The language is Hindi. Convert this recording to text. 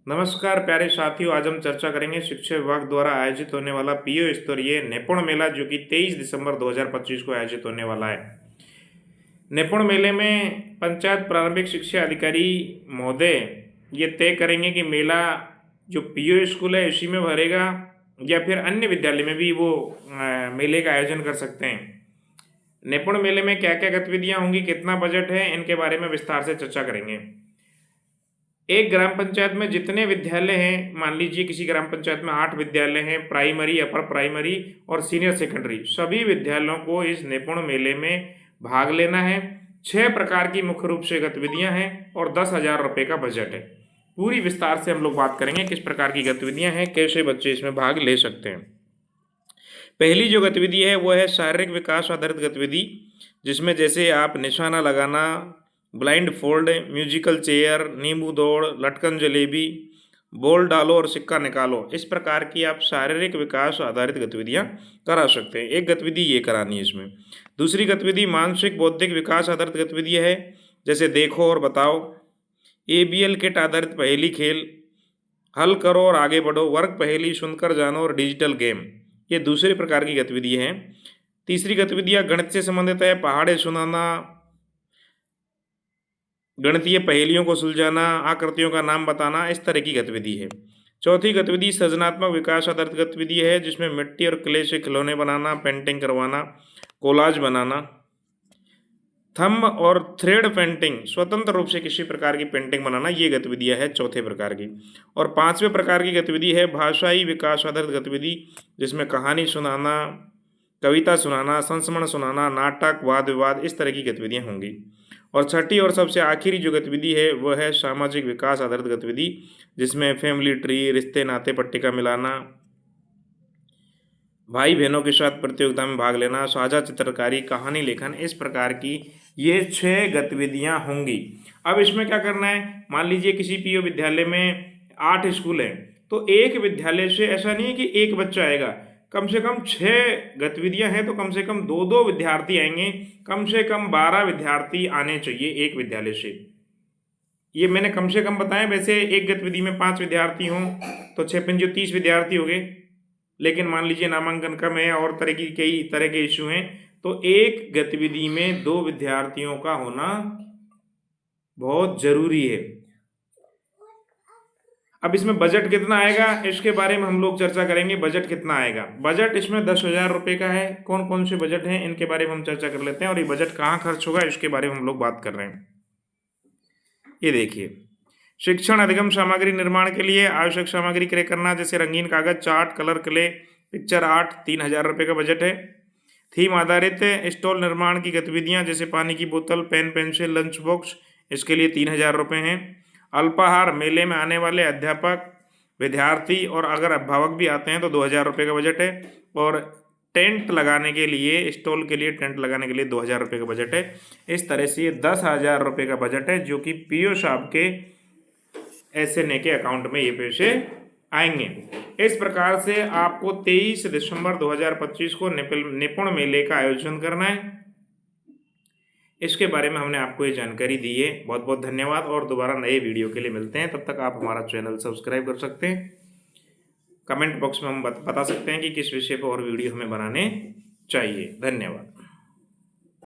नमस्कार प्यारे साथियों, आज हम चर्चा करेंगे शिक्षा विभाग द्वारा आयोजित होने वाला पीओ स्तरीय निपुण मेला जो कि 23 दिसंबर 2025 को आयोजित होने वाला है। निपुण मेले में पंचायत प्रारंभिक शिक्षा अधिकारी महोदय ये तय करेंगे कि मेला जो पीओ स्कूल है उसी में भरेगा या फिर अन्य विद्यालय में भी वो मेले का आयोजन कर सकते हैं। निपुण मेले में क्या क्या गतिविधियां होंगी, कितना बजट है, इनके बारे में विस्तार से चर्चा करेंगे। एक ग्राम पंचायत में जितने विद्यालय हैं, मान लीजिए किसी ग्राम पंचायत में 8 विद्यालय हैं, प्राइमरी, अपर प्राइमरी और सीनियर सेकेंडरी, सभी विद्यालयों को इस निपुण मेले में भाग लेना है। 6 प्रकार की मुख्य रूप से गतिविधियां हैं और 10,000 रुपये का बजट है। पूरी विस्तार से हम लोग बात करेंगे किस प्रकार की गतिविधियां हैं, कैसे बच्चे इसमें भाग ले सकते हैं। पहली जो गतिविधि है वो है शारीरिक विकास आधारित गतिविधि, जिसमें जैसे आप निशाना लगाना, ब्लाइंड फोल्ड, म्यूजिकल चेयर, नींबू दौड़, लटकन जलेबी, बॉल डालो और सिक्का निकालो, इस प्रकार की आप शारीरिक विकास आधारित गतिविधियां करा सकते हैं। एक गतिविधि ये करानी है इसमें। दूसरी गतिविधि मानसिक बौद्धिक विकास आधारित गतिविधि है, जैसे देखो और बताओ, ABL किट आधारित पहेली खेल, हल करो और आगे बढ़ो, वर्ग पहेली, सुनकर जानो और डिजिटल गेम, ये दूसरे प्रकार की गतिविधि है। तीसरी गतिविधियां गणित से संबंधित है, पहाड़े सुनाना, गणितीय पहेलियों को सुलझाना, आकृतियों का नाम बताना, इस तरह की गतिविधि है। चौथी गतिविधि सृजनात्मक विकास आधारित गतिविधि है, जिसमें मिट्टी और क्ले से खिलौने बनाना, पेंटिंग करवाना, कोलाज बनाना, थंब और थ्रेड पेंटिंग, स्वतंत्र रूप से किसी प्रकार की पेंटिंग बनाना, ये गतिविधियां है चौथे प्रकार की। और पांचवें प्रकार की गतिविधि है भाषाई विकास आधारित गतिविधि, जिसमें कहानी सुनाना, कविता सुनाना, संस्मरण सुनाना, नाटक, वाद विवाद, इस तरह की गतिविधियां होंगी। और छठी और सबसे आखिरी जो गतिविधि है वह है सामाजिक विकास आधारित गतिविधि, जिसमें फैमिली ट्री, रिश्ते नाते पट्टिका मिलाना, भाई बहनों के साथ प्रतियोगिता में भाग लेना, साझा चित्रकारी, कहानी लेखन, इस प्रकार की ये 6 गतिविधियां होंगी। अब इसमें क्या करना है, मान लीजिए किसी पीओ विद्यालय में 8 स्कूल हैं, तो एक विद्यालय से ऐसा नहीं है कि एक बच्चा आएगा, कम से कम 6 गतिविधियां हैं तो कम से कम 2-2 विद्यार्थी आएंगे, कम से कम 12 विद्यार्थी आने चाहिए एक विद्यालय से। ये मैंने कम से कम बताया, वैसे एक गतिविधि में 5 विद्यार्थी हों तो 6 × 30 विद्यार्थी हो गए, लेकिन मान लीजिए नामांकन कम है और कई तरह के इशू हैं, तो एक गतिविधि में 2 विद्यार्थियों का होना बहुत जरूरी है। अब इसमें बजट कितना आएगा इसके बारे में हम लोग चर्चा करेंगे। बजट कितना आएगा, बजट इसमें 10,000 रुपये का है। कौन कौन से बजट हैं इनके बारे में हम चर्चा कर लेते हैं, और ये बजट कहाँ खर्च होगा इसके बारे में हम लोग बात कर रहे हैं। ये देखिए, शिक्षण अधिगम सामग्री निर्माण के लिए आवश्यक सामग्री क्रय करना, जैसे रंगीन कागज, chart, colour clay, picture art, 3,000 रुपये का बजट है। थीम आधारित स्टॉल निर्माण की गतिविधियां, जैसे पानी की बोतल, पेन, पेंसिल, लंच बॉक्स, इसके लिए 3,000 रुपये हैं। अल्पाहार, मेले में आने वाले अध्यापक, विद्यार्थी और अगर अभिभावक भी आते हैं तो 2,000 रुपये का बजट है। और टेंट लगाने के लिए, स्टॉल के लिए टेंट लगाने के लिए 2,000 रुपये का बजट है। इस तरह से ये 10,000 रुपये का बजट है, जो कि पीओ साहब के SNA के अकाउंट में ये पैसे आएंगे। इस प्रकार से आपको 23 दिसंबर 2025 को निपुण मेले का आयोजन करना है। इसके बारे में हमने आपको ये जानकारी दी है। बहुत बहुत धन्यवाद, और दोबारा नए वीडियो के लिए मिलते हैं। तब तक आप हमारा चैनल सब्सक्राइब कर सकते हैं। कमेंट बॉक्स में हम बता सकते हैं कि किस विषय पर और वीडियो हमें बनाने चाहिए। धन्यवाद।